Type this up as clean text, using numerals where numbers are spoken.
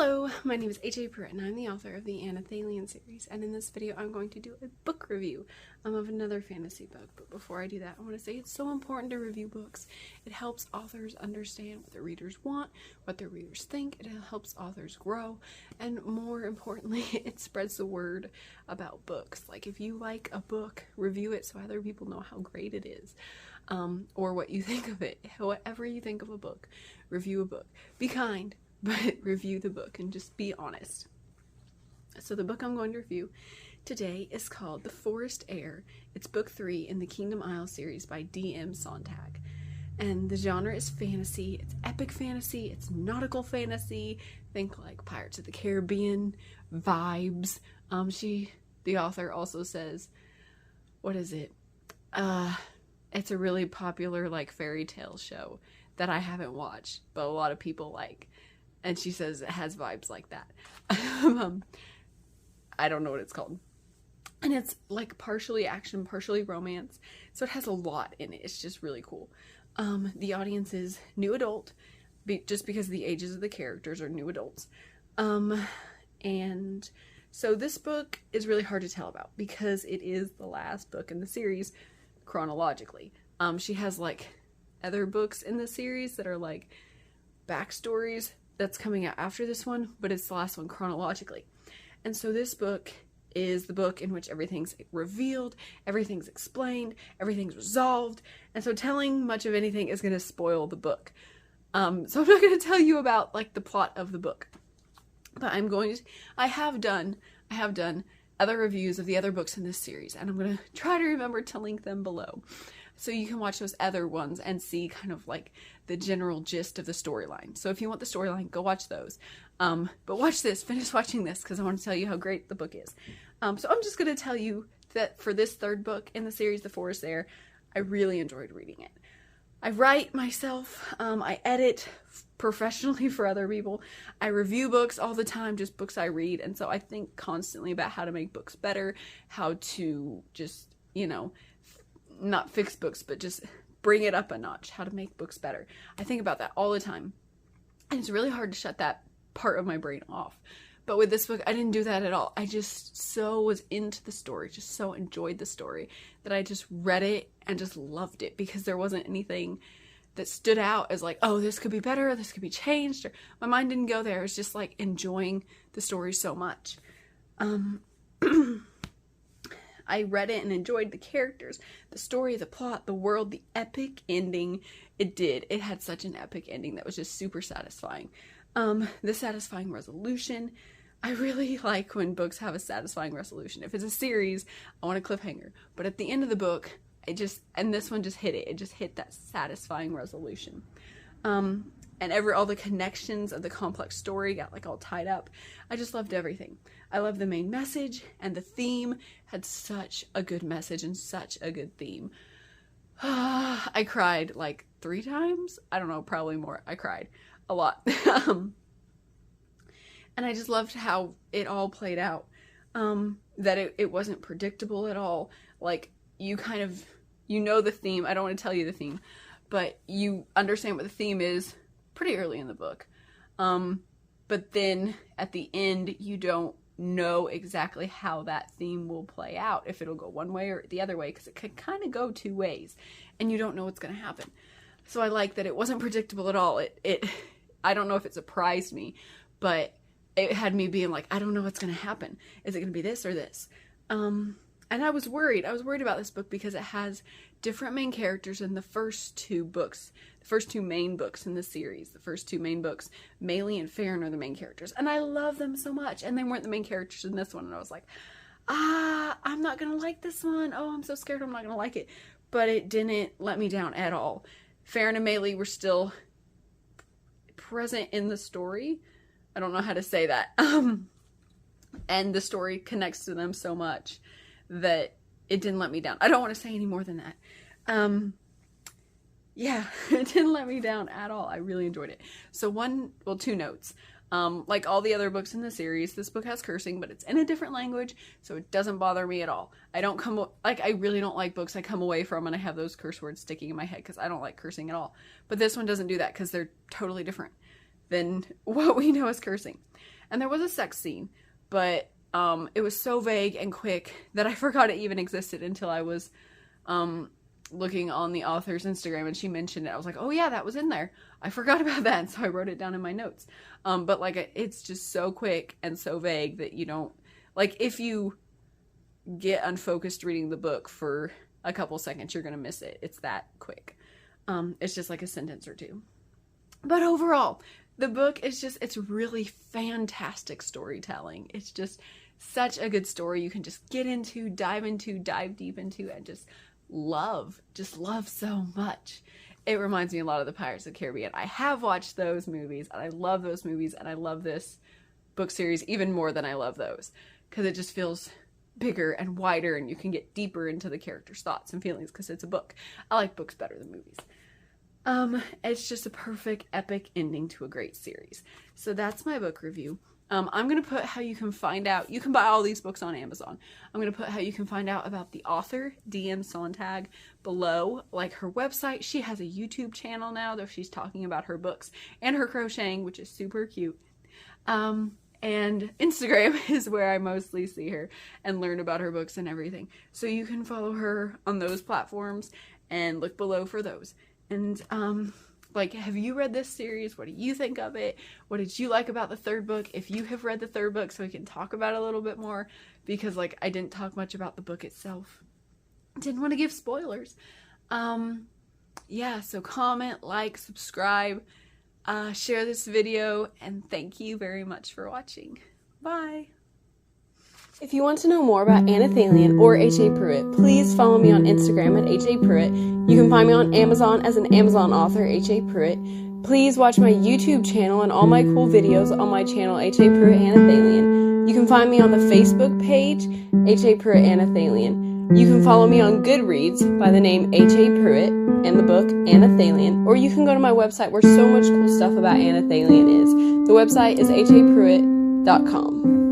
Hello, my name is AJ Pruitt and I'm the author of the Anathalian series, and in this video I'm going to do a book review of another fantasy book. But before I do that, I want to say it's so important to review books. It helps authors understand what their readers want, what their readers think. It helps authors grow, and more importantly, it spreads the word about books. Like, if you like a book, review it so other people know how great it is, or what you think of it. Whatever you think of a book, review a book. Be kind, but review the book and just be honest. So the book I'm going to review today is called The Forest Heir. It's book 3 in the Kindom series by D.M. Sonntag. And the genre is fantasy. It's epic fantasy. It's nautical fantasy. Think like Pirates of the Caribbean vibes. The author also says, what is it? It's a really popular like fairy tale show that I haven't watched, but a lot of people like. And she says it has vibes like that. I don't know what it's called. And it's like partially action, partially romance. So it has a lot in it. It's just really cool. The audience is new adult, just because the ages of the characters are new adults. And so this book is really hard to tell about because it is the last book in the series chronologically. She has like other books in the series that are like backstories that's coming out after this one, but it's the last one chronologically. And so this book is the book in which everything's revealed, everything's explained, everything's resolved, and so telling much of anything is going to spoil the book. So I'm not going to tell you about like the plot of the book, but I have done other reviews of the other books in this series, and I'm going to try to remember to link them below. So you can watch those other ones and see kind of like the general gist of the storyline. So if you want the storyline, go watch those. But watch this, finish watching this, because I want to tell you how great the book is. So I'm just going to tell you that for this third book in the series, The Forest Heir, I really enjoyed reading it. I write myself, I edit professionally for other people. I review books all the time, just books I read. And so I think constantly about how to make books better, how to just, not fix books, but just bring it up a notch, how to make books better. I think about that all the time. And it's really hard to shut that part of my brain off. But with this book, I didn't do that at all. I just so was into the story, just so enjoyed the story, that I just read it and just loved it, because there wasn't anything that stood out as like, oh, this could be better, this could be changed, or my mind didn't go there. It was just like enjoying the story so much. I read it and enjoyed the characters, the story, the plot, the world, the epic ending. It had such an epic ending that was just super satisfying. The satisfying resolution. I really like when books have a satisfying resolution. If it's a series, I want a cliffhanger. But at the end of the book, and this one just hit it. It just hit that satisfying resolution. And all the connections of the complex story got like all tied up. I just loved everything. I loved the main message, and the theme had such a good message and such a good theme. I cried like 3 times. I don't know, probably more. I cried a lot. And I just loved how it all played out. That it wasn't predictable at all. Like, you know the theme. I don't want to tell you the theme, but you understand what the theme is pretty early in the book. But then at the end, you don't know exactly how that theme will play out, if it'll go one way or the other way, because it could kind of go 2 ways, and you don't know what's going to happen. So I like that it wasn't predictable at all. I don't know if it surprised me, but it had me being like, I don't know what's going to happen. Is it going to be this or this? And I was worried. I was worried about this book because it has different main characters in the first 2 books. The first 2 main books in the series. The first 2 main books, Maylie and Farron, are the main characters. And I love them so much. And they weren't the main characters in this one. And I was like, I'm not going to like this one. Oh, I'm so scared I'm not going to like it. But it didn't let me down at all. Farron and Maylie were still present in the story. I don't know how to say that. And the story connects to them so much that it didn't let me down. I don't want to say any more than that. Yeah, it didn't let me down at all. I really enjoyed it. So 2 notes. Like all the other books in the series, this book has cursing, but it's in a different language, so it doesn't bother me at all. I really don't like books I come away from and I have those curse words sticking in my head, because I don't like cursing at all. But this one doesn't do that, because they're totally different. than what we know as cursing. And there was a sex scene, but it was so vague and quick that I forgot it even existed until I was looking on the author's Instagram and she mentioned it. I was like, oh yeah, that was in there. I forgot about that, so I wrote it down in my notes. But like, it's just so quick and so vague that you don't, like, if you get unfocused reading the book for a couple seconds, you're gonna miss it. It's that quick. It's just like a sentence or two. But overall, the book is just, it's really fantastic storytelling. It's just such a good story you can just get into, dive deep into, and just love so much. It reminds me a lot of the Pirates of the Caribbean. I have watched those movies, and I love those movies, and I love this book series even more than I love those, because it just feels bigger and wider, and you can get deeper into the characters' thoughts and feelings, because it's a book. I like books better than movies. It's just a perfect, epic ending to a great series. So that's my book review. I'm going to put how you can find out. You can buy all these books on Amazon. I'm going to put how you can find out about the author, DM Sonntag, below, like her website. She has a YouTube channel now, though she's talking about her books and her crocheting, which is super cute. And Instagram is where I mostly see her and learn about her books and everything. So you can follow her on those platforms and look below for those. And, like, have you read this series? What do you think of it? What did you like about the third book? If you have read the third book, so we can talk about it a little bit more, because, like, I didn't talk much about the book itself. Didn't want to give spoilers. Yeah, so comment, like, subscribe, share this video, and thank you very much for watching. Bye! If you want to know more about Anna Thalian or H.A. Pruitt, please follow me on Instagram at H.A. Pruitt. You can find me on Amazon as an Amazon author, H.A. Pruitt. Please watch my YouTube channel and all my cool videos on my channel, H.A. Pruitt Anna Thalian. You can find me on the Facebook page, H.A. Pruitt Anna Thalian. You can follow me on Goodreads by the name H.A. Pruitt and the book Anna Thalian. Or you can go to my website where so much cool stuff about Anna Thalian is. The website is hapruitt.com.